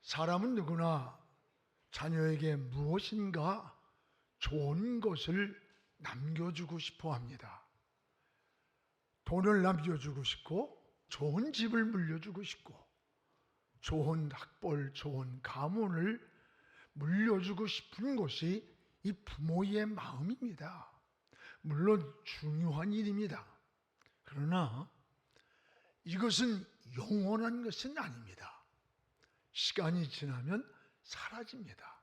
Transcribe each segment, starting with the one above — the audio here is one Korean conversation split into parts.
사람은 누구나 자녀에게 무엇인가 좋은 것을 남겨주고 싶어 합니다. 돈을 남겨주고 싶고, 좋은 집을 물려주고 싶고, 좋은 학벌, 좋은 가문을 물려주고 싶은 것이 이 부모의 마음입니다. 물론 중요한 일입니다. 그러나 이것은 영원한 것은 아닙니다. 시간이 지나면 사라집니다.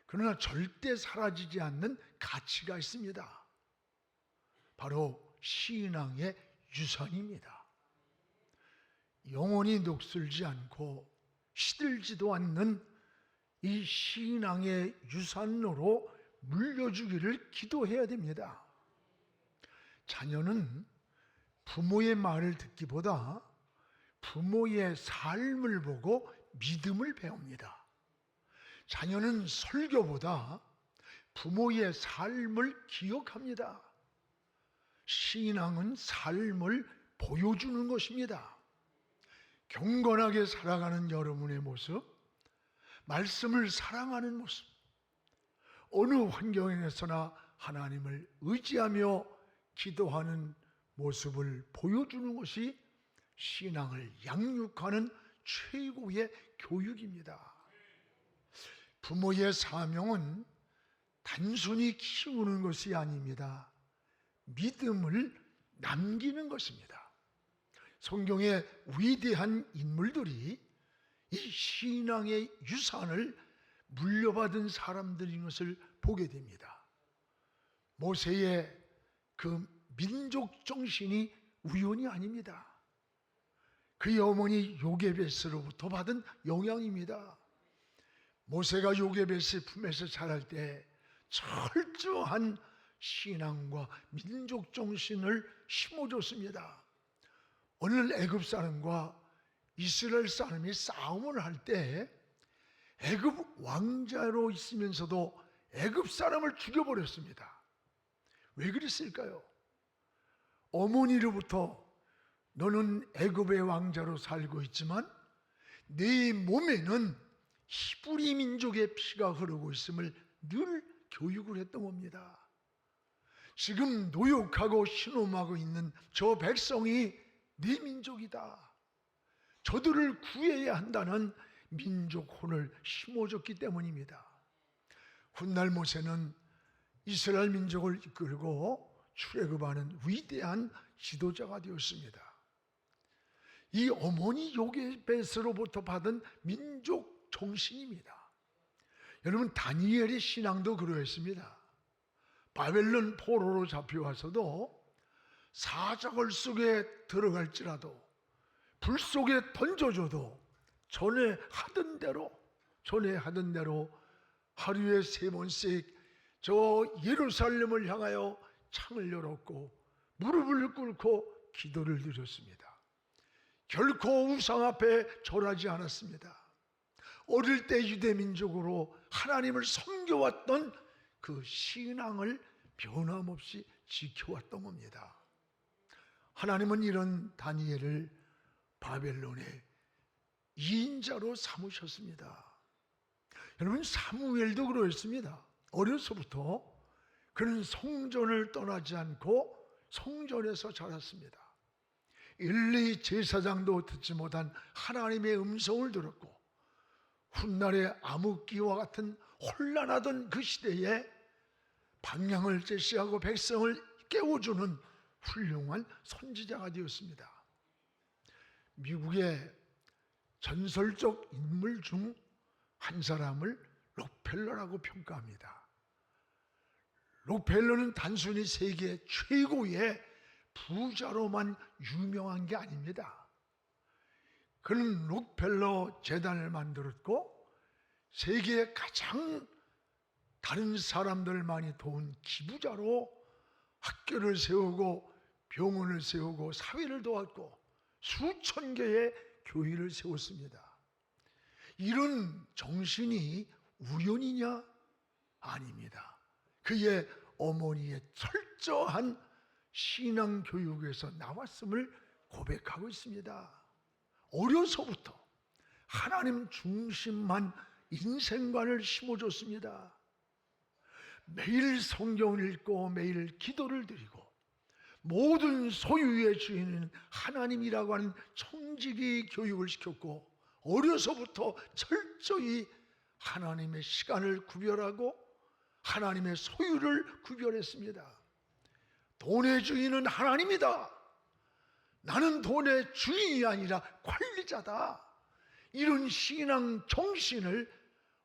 그러나 절대 사라지지 않는 가치가 있습니다. 바로 신앙의 유산입니다. 영원히 녹슬지 않고 시들지도 않는 이 신앙의 유산으로 물려주기를 기도해야 됩니다. 자녀는 부모의 말을 듣기보다 부모의 삶을 보고 믿음을 배웁니다. 자녀는 설교보다 부모의 삶을 기억합니다. 신앙은 삶을 보여주는 것입니다. 경건하게 살아가는 여러분의 모습, 말씀을 사랑하는 모습, 어느 환경에서나 하나님을 의지하며 기도하는 모습을 보여주는 것이 신앙을 양육하는 최고의 교육입니다. 부모의 사명은 단순히 키우는 것이 아닙니다. 믿음을 남기는 것입니다. 성경의 위대한 인물들이 이 신앙의 유산을 물려받은 사람들인 것을 보게 됩니다. 모세의 그 민족 정신이 우연이 아닙니다. 그의 어머니 요게벳으로부터 받은 영향입니다. 모세가 요게벳의 품에서 자랄 때 철저한 신앙과 민족 정신을 심어줬습니다. 오늘 애굽 사람과 이스라엘 사람이 싸움을 할 때 애굽 왕자로 있으면서도 애굽 사람을 죽여버렸습니다. 왜 그랬을까요? 어머니로부터 너는 애굽의 왕자로 살고 있지만 네 몸에는 히브리 민족의 피가 흐르고 있음을 늘 교육을 했던 겁니다. 지금 노역하고 신음하고 있는 저 백성이 네 민족이다. 저들을 구해야 한다는 민족혼을 심어줬기 때문입니다. 훗날 모세는 이스라엘 민족을 이끌고 출애굽하는 위대한 지도자가 되었습니다. 이 어머니 요게벳으로부터 받은 민족 정신입니다. 여러분, 다니엘의 신앙도 그러했습니다. 바벨론 포로로 잡혀와서도 사자굴 속에 들어갈지라도 불 속에 던져줘도 전에 하던 대로 하루에 3번씩 저 예루살렘을 향하여 창을 열었고 무릎을 꿇고 기도를 드렸습니다. 결코 우상 앞에 절하지 않았습니다. 어릴 때 유대민족으로 하나님을 섬겨왔던 그 신앙을 변함없이 지켜왔던 겁니다. 하나님은 이런 다니엘을 바벨론의 2인자로 삼으셨습니다. 여러분, 사무엘도 그러했습니다. 어려서부터 그는 성전을 떠나지 않고 성전에서 자랐습니다. 엘리 제사장도 듣지 못한 하나님의 음성을 들었고 훗날의 암흑기와 같은 혼란하던 그 시대에 방향을 제시하고 백성을 깨워주는 훌륭한 선지자가 되었습니다. 미국의 전설적 인물 중 한 사람을 록펠러라고 평가합니다. 록펠러는 단순히 세계 최고의 부자로만 유명한 게 아닙니다. 그는 록펠러 재단을 만들었고 세계에 가장 다른 사람들 많이 도운 기부자로 학교를 세우고 병원을 세우고 사회를 도왔고 수천 개의 교회를 세웠습니다. 이런 정신이 우연이냐? 아닙니다. 그의 어머니의 철저한 신앙 교육에서 나왔음을 고백하고 있습니다. 어려서부터 하나님 중심만 인생관을 심어줬습니다. 매일 성경을 읽고 매일 기도를 드리고 모든 소유의 주인은 하나님이라고 하는 청지기 교육을 시켰고, 어려서부터 철저히 하나님의 시간을 구별하고 하나님의 소유를 구별했습니다. 돈의 주인은 하나님이다. 나는 돈의 주인이 아니라 관리자다. 이런 신앙 정신을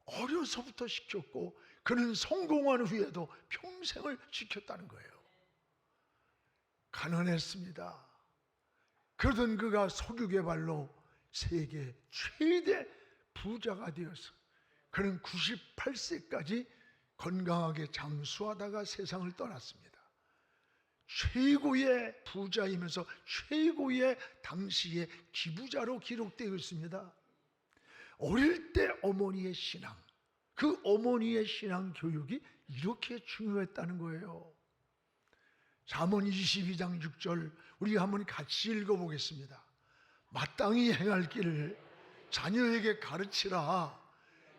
어려서부터 시켰고, 그는 성공한 후에도 평생을 지켰다는 거예요. 가난했습니다. 그러던 그가 석유의 발로 세계 최대 부자가 되어서 그는 98세까지 건강하게 장수하다가 세상을 떠났습니다. 최고의 부자이면서 최고의 당시의 기부자로 기록되어 있습니다. 어릴 때 어머니의 신앙, 그 어머니의 신앙 교육이 이렇게 중요했다는 거예요. 잠언 22장 6절 우리가 한번 같이 읽어보겠습니다. 마땅히 행할 길을 자녀에게 가르치라.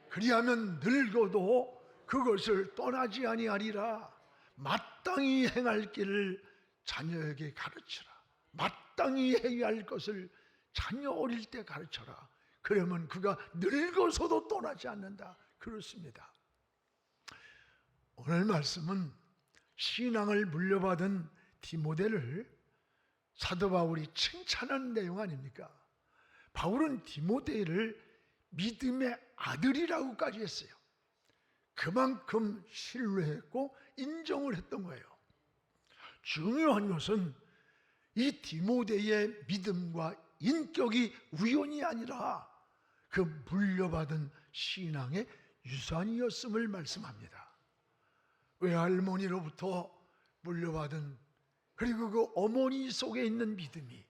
그리하면 늙어도 그것을 떠나지 아니하리라. 마땅히 행할 길을 자녀에게 가르치라. 마땅히 해야 할 것을 자녀 어릴 때 가르쳐라. 그러면 그가 늙어서도 떠나지 않는다. 그렇습니다. 오늘 말씀은 신앙을 물려받은 디모데를 사도 바울이 칭찬한 내용 아닙니까? 바울은 디모데를 믿음의 아들이라고까지 했어요. 그만큼 신뢰했고 인정을 했던 거예요. 중요한 것은 이 디모데의 믿음과 인격이 우연이 아니라 그 물려받은 신앙의 유산이었음을 말씀합니다. 외할머니로부터 물려받은, 그리고 그 어머니 속에 있는 믿음이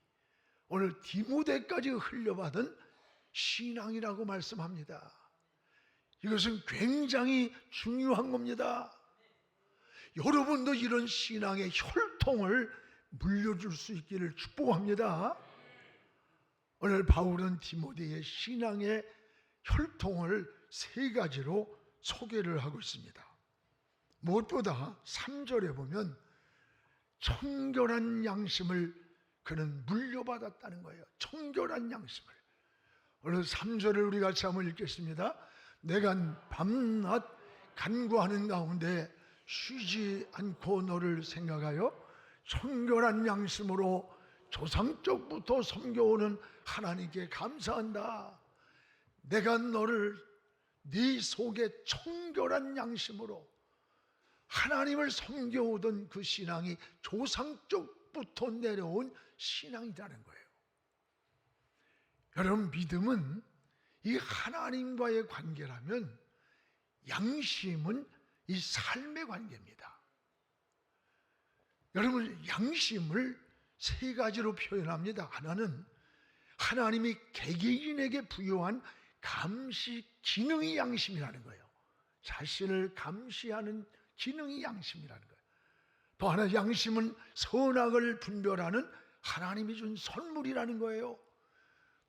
오늘 디모데까지 흘려받은 신앙이라고 말씀합니다. 이것은 굉장히 중요한 겁니다. 여러분도 이런 신앙의 혈통을 물려줄 수 있기를 축복합니다. 오늘 바울은 디모데의 신앙의 혈통을 세 가지로 소개를 하고 있습니다. 무엇보다 3절에 보면 청결한 양심을 그는 물려받았다는 거예요. 청결한 양심을. 오늘 3절을 우리 같이 한번 읽겠습니다. 내가 밤낮 간구하는 가운데 쉬지 않고 너를 생각하여 청결한 양심으로 조상적부터 섬겨오는 하나님께 감사한다. 내가 너를 네 속에 청결한 양심으로 하나님을 섬겨오던 그 신앙이 조상적부터 내려온 신앙이라는 거예요. 여러분, 믿음은 이 하나님과의 관계라면 양심은 이 삶의 관계입니다. 여러분, 양심을 세 가지로 표현합니다. 하나는 하나님이 개개인에게 부여한 감시 기능이 양심이라는 거예요. 자신을 감시하는 기능이 양심이라는 거예요. 또 하나, 양심은 선악을 분별하는 하나님이 준 선물이라는 거예요.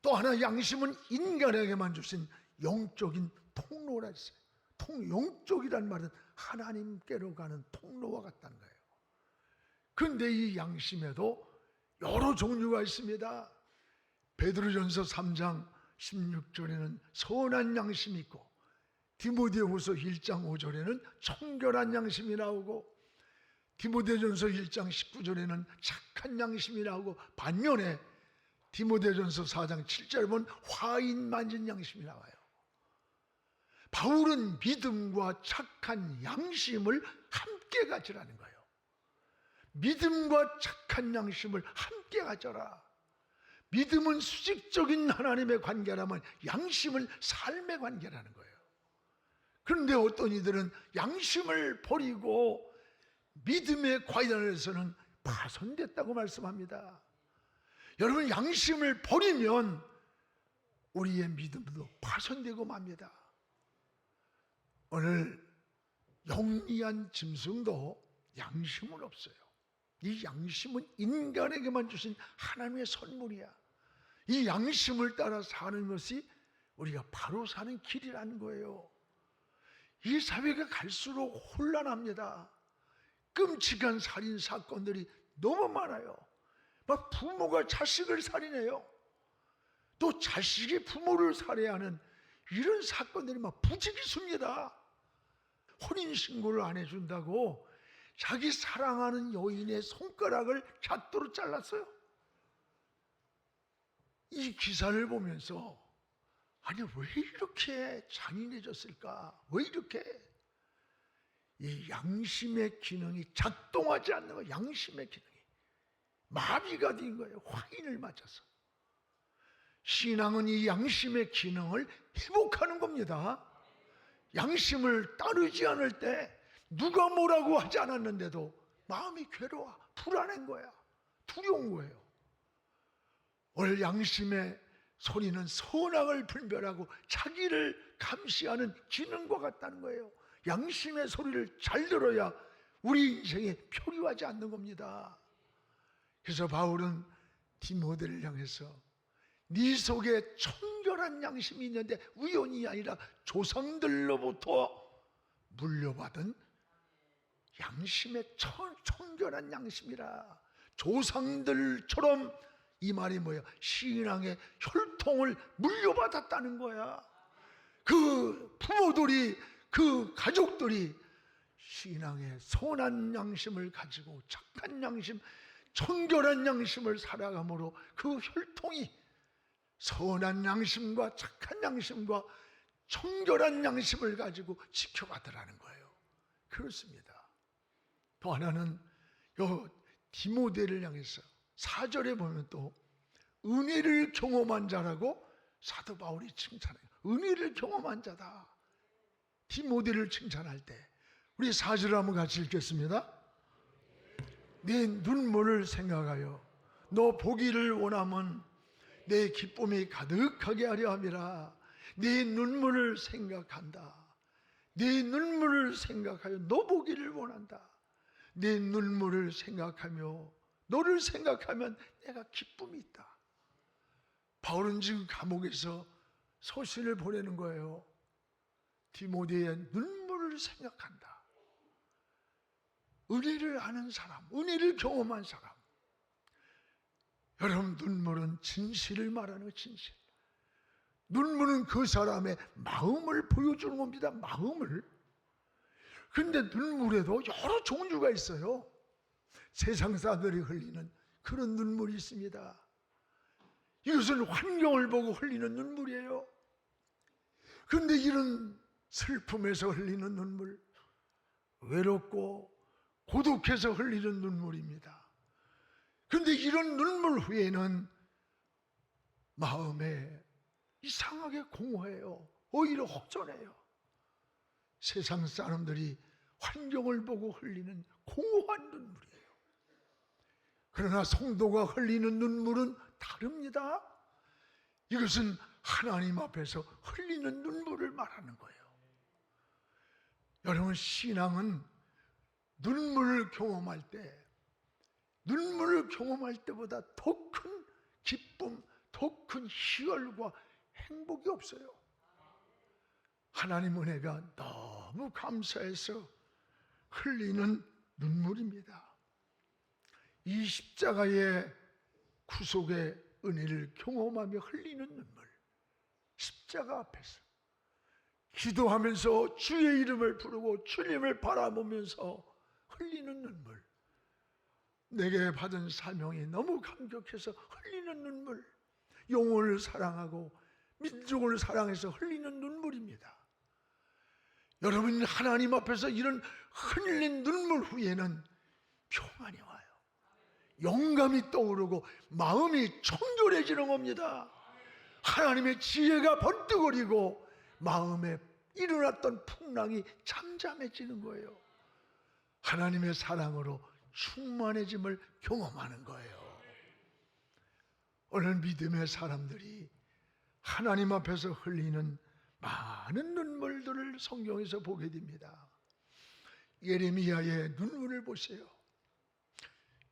또 하나, 양심은 인간에게만 주신 영적인 통로라 했어요. 영적이란 말은 하나님께로 가는 통로와 같다는 거예요. 그런데 이 양심에도 여러 종류가 있습니다. 베드로전서 3장 16절에는 선한 양심이 있고, 디모데후서 1장 5절에는 청결한 양심이 나오고, 디모데전서 1장 19절에는 착한 양심이 나오고, 반면에 디모데전서 4장 7절에 보면 화인 만진 양심이 나와요. 바울은 믿음과 착한 양심을 함께 가지라는 거예요. 믿음과 착한 양심을 함께 가져라. 믿음은 수직적인 하나님의 관계라면 양심은 삶의 관계라는 거예요. 그런데 어떤 이들은 양심을 버리고 믿음의 과연에서는 파손됐다고 말씀합니다. 여러분, 양심을 버리면 우리의 믿음도 파손되고 맙니다. 오늘 영리한 짐승도 양심은 없어요. 이 양심은 인간에게만 주신 하나님의 선물이야. 이 양심을 따라 사는 것이 우리가 바로 사는 길이라는 거예요. 이 사회가 갈수록 혼란합니다. 끔찍한 살인 사건들이 너무 많아요. 막 부모가 자식을 살인해요. 또 자식이 부모를 살해하는 이런 사건들이 막 부지기수입니다. 혼인신고를 안 해준다고 자기 사랑하는 여인의 손가락을 잣도로 잘랐어요. 이 기사를 보면서 아니 왜 이렇게 잔인해졌을까? 왜 이렇게 이 양심의 기능이 작동하지 않는 거예요. 양심의 기능이 마비가 된 거예요. 화인을 맞아서. 신앙은 이 양심의 기능을 회복하는 겁니다. 양심을 따르지 않을 때 누가 뭐라고 하지 않았는데도 마음이 괴로워, 불안한 거야, 두려운 거예요. 오늘 양심의 소리는 선악을 분별하고 자기를 감시하는 기능과 같다는 거예요. 양심의 소리를 잘 들어야 우리 인생에 표류하지 않는 겁니다. 그래서 바울은 디모데를 향해서 네 속에 청결한 양심이 있는데 우연이 아니라 조상들로부터 물려받은 양심의 청결한 양심이라. 조상들처럼 이 말이 뭐예요? 신앙의 혈통을 물려받았다는 거야. 그 부모들이, 그 가족들이 신앙의 선한 양심을 가지고 착한 양심, 청결한 양심을 살아감으로 그 혈통이 선한 양심과 착한 양심과 청결한 양심을 가지고 지켜가더라는 거예요. 그렇습니다. 또 하나는 요 디모데를 향해서 4절에 보면 또 은혜를 경험한 자라고 사도 바울이 칭찬해요. 은혜를 경험한 자다. 디모데를 칭찬할 때 우리 4절을 한번 같이 읽겠습니다. 네 눈물을 생각하여 너 보기를 원하면 내 기쁨이 가득하게 하려 함이라. 네 눈물을 생각한다. 네 눈물을 생각하여 너 보기를 원한다. 네 눈물을 생각하며 너를 생각하면 내가 기쁨이 있다. 바울은 지금 감옥에서 서신을 보내는 거예요. 디모데의 눈물을 생각한다. 은혜를 아는 사람, 은혜를 경험한 사람. 여러분, 눈물은 진실을 말하는 거예요. 진실. 눈물은 그 사람의 마음을 보여주는 겁니다. 마음을. 그런데 눈물에도 여러 종류가 있어요. 세상 사람들이 흘리는 그런 눈물이 있습니다. 이것은 환경을 보고 흘리는 눈물이에요. 그런데 이런 슬픔에서 흘리는 눈물, 외롭고 고독해서 흘리는 눈물입니다. 그런데 이런 눈물 후에는 마음에 이상하게 공허해요. 오히려 허전해요. 세상 사람들이 환경을 보고 흘리는 공허한 눈물이에요. 그러나 성도가 흘리는 눈물은 다릅니다. 이것은 하나님 앞에서 흘리는 눈물을 말하는 거예요. 여러분, 신앙은 눈물을 경험할 때보다 더 큰 기쁨, 더 큰 희열과 행복이 없어요. 하나님 은혜가 너무 감사해서 흘리는 눈물입니다. 이 십자가의 구속의 은혜를 경험하며 흘리는 눈물, 십자가 앞에서 기도하면서 주의 이름을 부르고 주님을 바라보면서 흘리는 눈물, 내게 받은 사명이 너무 감격해서 흘리는 눈물, 영혼을 사랑하고 민족을 사랑해서 흘리는 눈물입니다. 여러분, 하나님 앞에서 이런 흘린 눈물 후에는 평안이 와요. 영감이 떠오르고 마음이 청결해지는 겁니다. 하나님의 지혜가 번뜩거리고 마음에 일어났던 풍랑이 잠잠해지는 거예요. 하나님의 사랑으로 충만해짐을 경험하는 거예요. 오늘 믿음의 사람들이 하나님 앞에서 흘리는 많은 눈물들을 성경에서 보게 됩니다. 예레미야의 눈물을 보세요.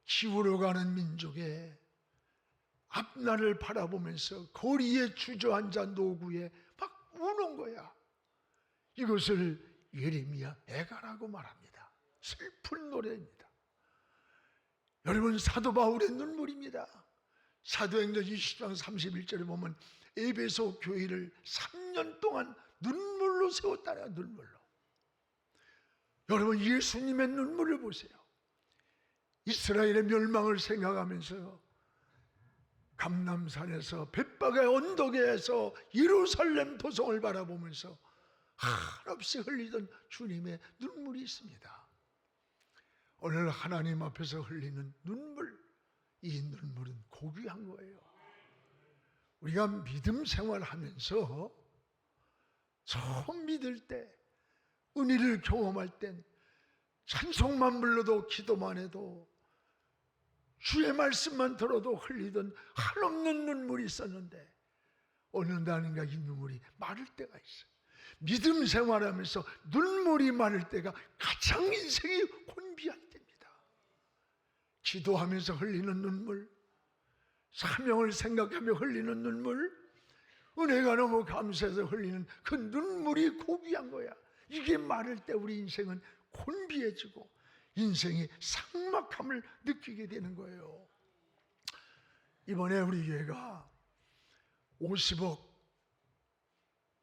기울어가는 민족의 앞날을 바라보면서 거리에 주저앉아 노구에 우는 거야. 이것을 예레미야 애가라고 말합니다. 슬픈 노래입니다. 여러분, 사도 바울의 눈물입니다. 사도행전 20장 31절에 보면 에베소 교회를 3년 동안 눈물로 세웠다네요. 눈물로. 여러분, 예수님의 눈물을 보세요. 이스라엘의 멸망을 생각하면서 감람산에서 벳박의 언덕에서 예루살렘 도성을 바라보면서 한없이 흘리던 주님의 눈물이 있습니다. 오늘 하나님 앞에서 흘리는 눈물, 이 눈물은 고귀한 거예요. 우리가 믿음 생활하면서 처음 믿을 때, 은혜를 경험할 땐 찬송만 불러도 기도만 해도 주의 말씀만 들어도 흘리던 한없는 눈물이 있었는데 어느 날인가 이 눈물이 마를 때가 있어요. 믿음 생활하면서 눈물이 마를 때가 가장 인생이 곤비할 때입니다. 기도하면서 흘리는 눈물, 사명을 생각하며 흘리는 눈물, 은혜가 너무 감사해서 흘리는 그 눈물이 고귀한 거야. 이게 마를 때 우리 인생은 곤비해지고 인생이 삭막함을 느끼게 되는 거예요. 이번에 우리 교회가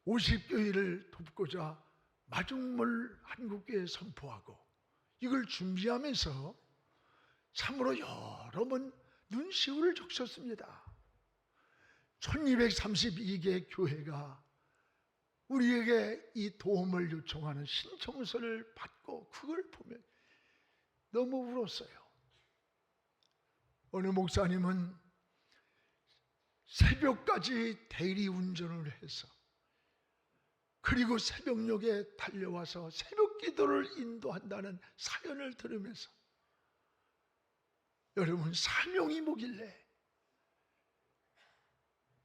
50교회를 돕고자 마중물 한국교회 선포하고 이걸 준비하면서 참으로 여러 번 눈시울을 적셨습니다. 1232개 교회가 우리에게 이 도움을 요청하는 신청서를 받고 그걸 보면 너무 울었어요. 어느 목사님은 새벽까지 대리 운전을 해서 그리고 새벽녘에 달려와서 새벽 기도를 인도한다는 사연을 들으면서 여러분, 사명이 뭐길래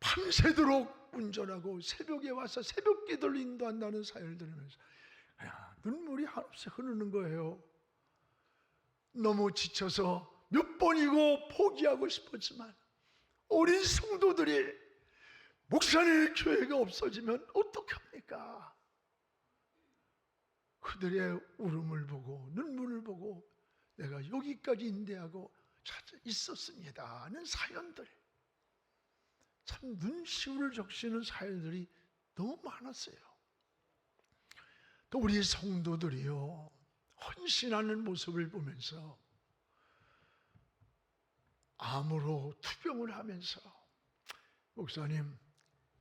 밤새도록 운전하고 새벽에 와서 새벽 기도를 인도한다는 사연을 들으면서 눈물이 한없이 흐르는 거예요. 너무 지쳐서 몇 번이고 포기하고 싶었지만 우리 성도들이 목사님 교회가 없어지면 어떡합니까? 그들의 울음을 보고 눈물을 보고 내가 여기까지 인대하고 있었습니다 하는 사연들, 참 눈시울을 적시는 사연들이 너무 많았어요. 또 우리 성도들이요, 헌신하는 모습을 보면서 암으로 투병을 하면서 목사님,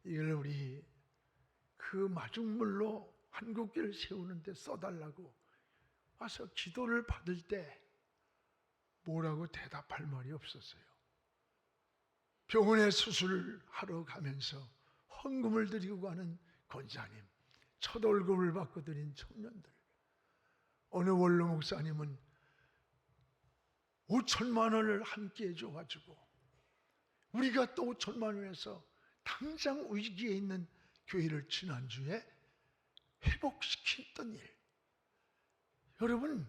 이걸 우리 그 마중물로 한국교회를 세우는데 써달라고 와서 기도를 받을 때 뭐라고 대답할 말이 없었어요. 병원에 수술하러 가면서 헌금을 드리고 가는 권사님, 첫 월급을 받고 드린 청년들, 어느 원로 목사님은 5천만 원을 함께 해줘가지고 우리가 또 5천만 원에서 당장 위기에 있는 교회를 지난주에 회복시켰던 일. 여러분,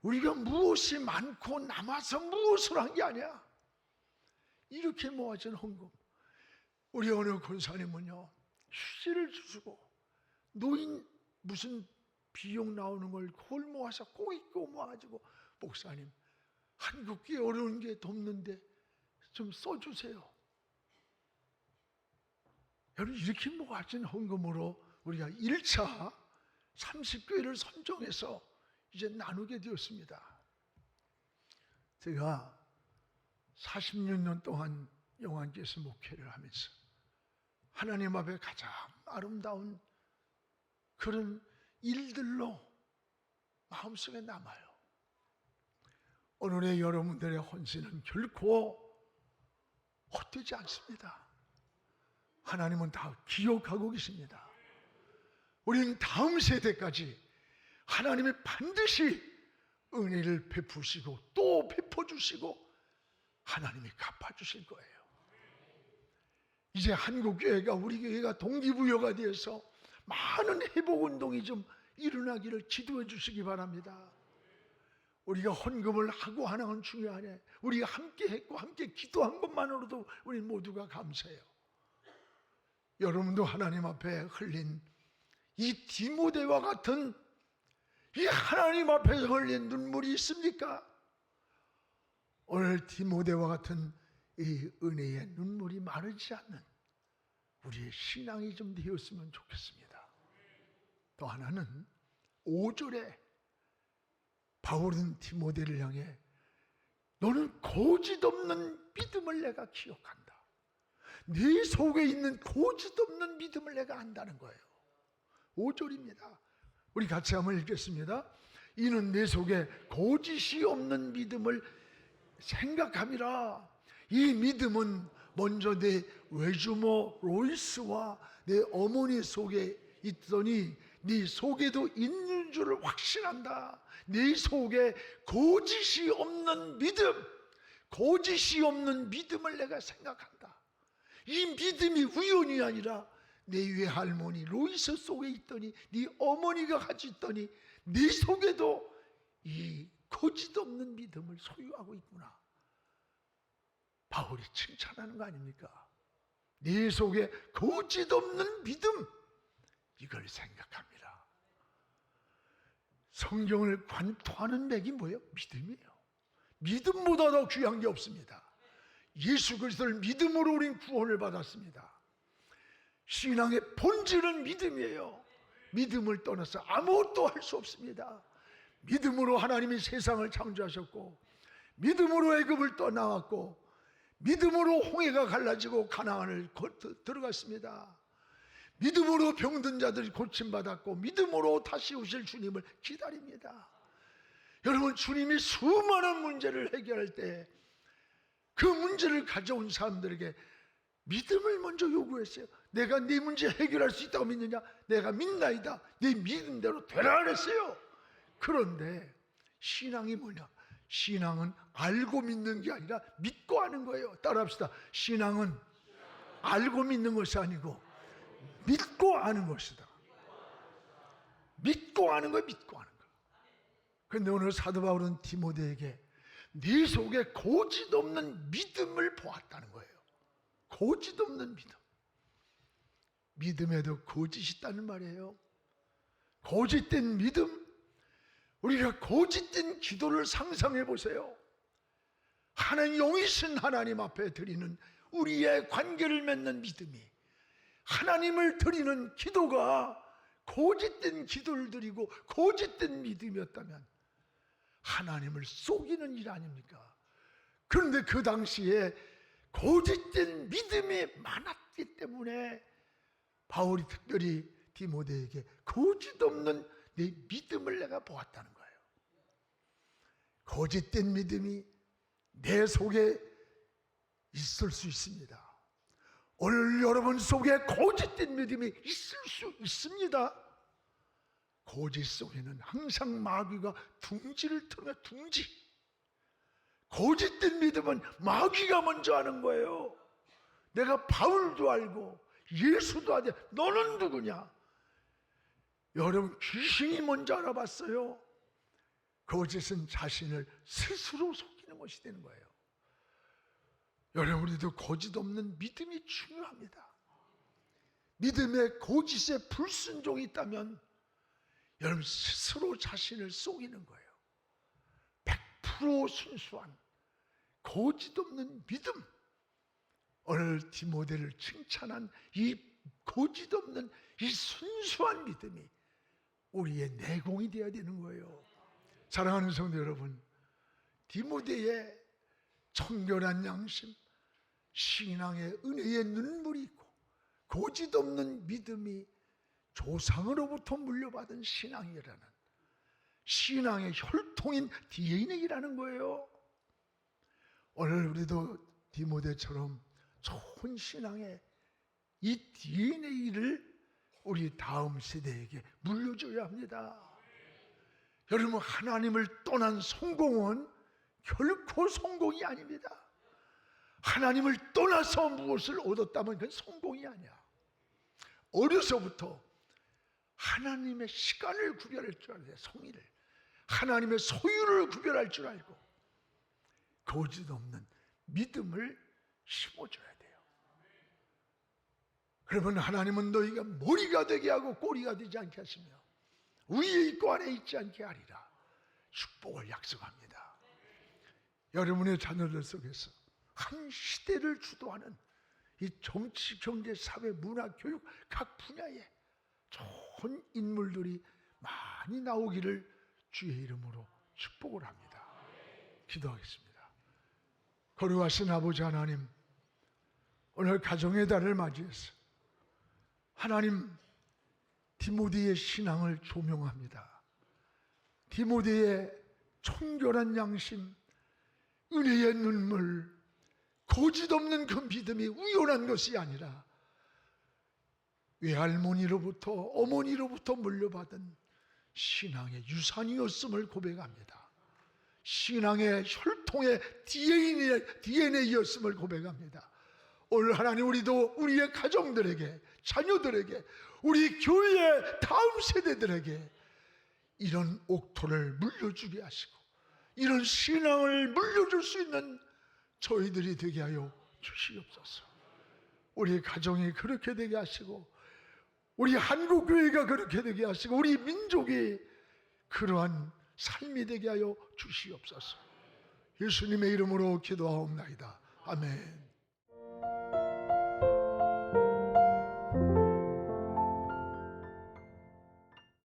우리가 무엇이 많고 남아서 무엇을 한 게 아니야. 이렇게 모아진 헌금. 우리 어느 권사님은요, 휴지를 주시고 노인 무슨 비용 나오는 걸 그걸 모아서 꼭 있고 모아가지고 목사님, 한국교회 어려운 게 돕는데 좀 써주세요. 여러분, 이렇게 모아진 헌금으로 우리가 1차 30교회를 선정해서 이제 나누게 되었습니다. 제가 46년 동안 영안교회에서 목회를 하면서 하나님 앞에 가장 아름다운 그런 일들로 마음속에 남아요. 오늘의 여러분들의 헌신은 결코 헛되지 않습니다. 하나님은 다 기억하고 계십니다. 우리는 다음 세대까지 하나님이 반드시 은혜를 베푸시고 또 베풀어주시고 하나님이 갚아주실 거예요. 이제 한국교회가 우리 교회가 동기부여가 되어서 많은 회복운동이 좀 일어나기를 기도해 주시기 바랍니다. 우리가 헌금을 하고 하는 건 중요하네. 우리가 함께 했고 함께 기도한 것만으로도 우리 모두가 감사해요. 여러분도 하나님 앞에 흘린 이 디모데와 같은 이 하나님 앞에서 흘린 눈물이 있습니까? 오늘 디모데와 같은 이 은혜의 눈물이 마르지 않는 우리의 신앙이 좀 되었으면 좋겠습니다. 또 하나는 5절에 바울은 디모데를 향해 너는 고집없는 믿음을 내가 기억한다. 네 속에 있는 고집없는 믿음을 내가 안다는 거예요. 5절입니다. 우리 같이 한번 읽겠습니다. 이는 내 속에 고집이 없는 믿음을 생각함이라. 이 믿음은 먼저 내 외주모 로이스와 내 어머니 속에 있더니 네 속에도 있는 줄을 확신한다. 네 속에 고집이 없는 믿음, 고집이 없는 믿음을 내가 생각한다. 이 믿음이 우연이 아니라 내 외할머니 로이스 속에 있더니 네 어머니가 같이 있더니 네 속에도 이 고집 없는 믿음을 소유하고 있구나. 바울이 칭찬하는 거 아닙니까? 네 속에 고집 없는 믿음, 이걸 생각합니다. 성경을 관통하는 맥이 뭐예요? 믿음이에요. 믿음보다 더 귀한 게 없습니다. 예수 그리스도를 믿음으로 우린 구원을 받았습니다. 신앙의 본질은 믿음이에요. 믿음을 떠나서 아무것도 할 수 없습니다. 믿음으로 하나님이 세상을 창조하셨고, 믿음으로 애굽을 떠나왔고, 믿음으로 홍해가 갈라지고 가나안을 들어갔습니다. 믿음으로 병든 자들이 고침받았고, 믿음으로 다시 오실 주님을 기다립니다. 여러분, 주님이 수많은 문제를 해결할 때 그 문제를 가져온 사람들에게 믿음을 먼저 요구했어요. 내가 네 문제 해결할 수 있다고 믿느냐? 내가 믿나이다. 네 믿음대로 되라 그랬어요. 그런데 신앙이 뭐냐? 신앙은 알고 믿는 게 아니라 믿고 하는 거예요. 따라합시다. 신앙은 알고 믿는 것이 아니고 믿고 하는 것이다. 믿고 하는 거예요. 믿고 하는 거. 그런데 오늘 사도 바울은 디모데에게 네 속에 고집 없는 믿음을 보았다는 거예요. 고집 없는 믿음. 믿음에도 거짓이 있다는 말이에요. 거짓된 믿음. 우리가 거짓된 기도를 상상해 보세요. 하나님 영이신 하나님 앞에 드리는 우리의 관계를 맺는 믿음이, 하나님을 드리는 기도가 거짓된 기도를 드리고 거짓된 믿음이었다면 하나님을 속이는 일 아닙니까? 그런데 그 당시에 거짓된 믿음이 많았기 때문에 바울이 특별히 디모데에게 거짓 없는 내 믿음을 내가 보았다는 거예요. 거짓된 믿음이 내 속에 있을 수 있습니다. 오늘 여러분 속에 거짓된 믿음이 있을 수 있습니다. 거짓 속에는 항상 마귀가 둥지를 틀어요. 둥지. 거짓된 믿음은 마귀가 먼저 하는 거예요. 내가 바울도 알고 예수도 아냐. 너는 누구냐? 여러분, 귀신이 먼저 알아봤어요. 거짓은 자신을 스스로 속이는 것이 되는 거예요. 여러분, 우리도 거짓 없는 믿음이 중요합니다. 믿음에 거짓에 불순종이 있다면 여러분 스스로 자신을 속이는 거예요. 100% 순수한 거짓 없는 믿음. 오늘 디모데를 칭찬한 이 거짓 없는 이 순수한 믿음이 우리의 내공이 되어야 되는 거예요. 사랑하는 성도 여러분, 디모데의 청결한 양심, 신앙의 은혜의 눈물이 있고 거짓 없는 믿음이 조상으로부터 물려받은 신앙이라는, 신앙의 혈통인 DNA라는 거예요. 오늘 우리도 디모데처럼 좋은 신앙의 이 DNA를 우리 다음 세대에게 물려줘야 합니다. 여러분, 하나님을 떠난 성공은 결코 성공이 아닙니다. 하나님을 떠나서 무엇을 얻었다면 그건 성공이 아니야. 어려서부터 하나님의 시간을 구별할 줄 알아야 돼. 성의를, 하나님의 소유를 구별할 줄 알고 거짓 없는 믿음을 심어줘야 돼요. 그러면 하나님은 너희가 머리가 되게 하고 꼬리가 되지 않게 하시며 위에 있고 아래에 있지 않게 하리라. 축복을 약속합니다. 여러분의 자녀들 속에서 한 시대를 주도하는 이 정치, 경제, 사회, 문화, 교육 각 분야에 좋은 인물들이 많이 나오기를 주의 이름으로 축복을 합니다. 기도하겠습니다. 거룩하신 아버지 하나님, 오늘 가정의 달을 맞이해서 하나님, 디모데의 신앙을 조명합니다. 디모데의 청결한 양심, 은혜의 눈물, 거짓 없는 그 믿음이 우연한 것이 아니라 외할머니로부터 어머니로부터 물려받은 신앙의 유산이었음을 고백합니다. 신앙의 혈통의 DNA였음을 고백합니다. 오늘 하나님, 우리도 우리의 가정들에게, 자녀들에게, 우리 교회의 다음 세대들에게 이런 옥토를 물려주게 하시고 이런 신앙을 물려줄 수 있는 저희들이 되게 하여 주시옵소서. 우리 가정이 그렇게 되게 하시고 우리 한국교회가 그렇게 되게 하시고 우리 민족이 그러한 삶이 되게 하여 주시옵소서. 예수님의 이름으로 기도하옵나이다. 아멘.